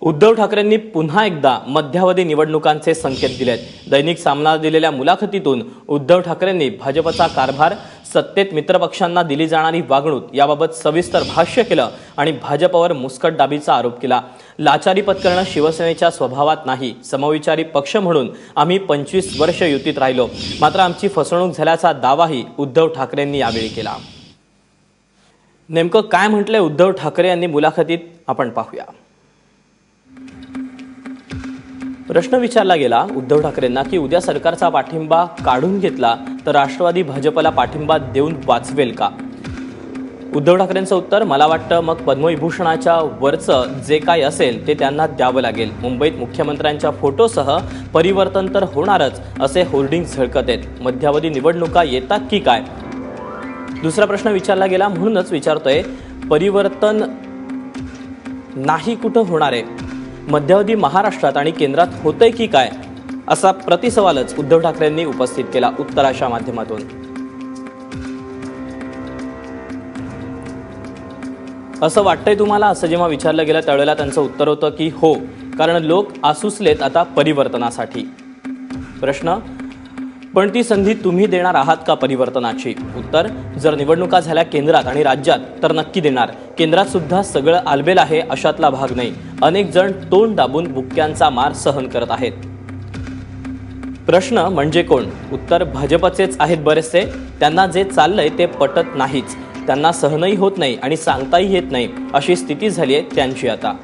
उद्धव ठाकरेंनी पुन्हा एकदा मध्यावधी निवडणुकांचे संकेत दिलेत। दैनिक सामना दिलेल्या मुलाखतीतून उद्धव ठाकरेंनी भाजपचा कारभार, सत्तेत मित्रपक्षांना दिली जाणारी वागणूक याबाबत सविस्तर भाष्य केलं आणि भाजपवर मुस्कटदाबीचा आरोप केला। लाचारी पत्करणं शिवसेनेच्या स्वभावात नाही। समविचारी पक्ष म्हणून आम्ही 25 वर्ष युतीत राहिलो, मात्र आमची फसवणूक झाल्याचा दावाही उद्धव ठाकरेंनी यावेळी केला। नेमकं काय म्हटलंय उद्धव ठाकरे यांनी मुलाखतीत आपण पाहूया। प्रश्न विचारला गेला उद्धव ठाकरेंना की उद्या सरकारचा पाठिंबा काढून घेतला तर राष्ट्रवादी भाजपला पाठिंबा देऊन वाचवेल का। उद्धव ठाकरेंचं उत्तर, मला वाटतं मग पद्मविभूषणाच्या वरचं जे काही असेल ते त्यांना द्यावं लागेल। मुंबईत मुख्यमंत्र्यांच्या फोटोसह परिवर्तन तर होणारच असे होर्डिंग झळकत आहेत। मध्यावधी निवडणुका येतात की काय। दुसरा प्रश्न विचारला गेला, म्हणूनच विचारतोय, परिवर्तन नाही कुठं होणार आहे, मध्यावधी महाराष्ट्रात आणि केंद्रात होतंय की काय, असा प्रतिसवालच उद्धव ठाकरेंनी उपस्थित केला उत्तराच्या माध्यमातून। असं वाटतंय तुम्हाला, असं जेव्हा विचारलं गेलं त्यावेळेला त्यांचं उत्तर होतं की हो, कारण लोक आसुसलेत आता परिवर्तनासाठी। प्रश्न, पण ती संधी तुम्ही देणार आहात का परिवर्तनाची। उत्तर, जर निवडणुका झाल्या केंद्रात आणि राज्यात तर नक्की देणार। केंद्रात सुद्धा सगळं आलबेल आहे अशातला भाग नाही। अनेक जण तोंड दाबून बुक्क्यांचा मार सहन करत आहेत। प्रश्न, म्हणजे कोण। उत्तर, भाजपचेच आहेत बरेचसे। त्यांना जे चाललंय ते पटत नाहीच, त्यांना सहनही होत नाही आणि सांगताही येत नाही, अशी स्थिती झाली आहे त्यांची आता।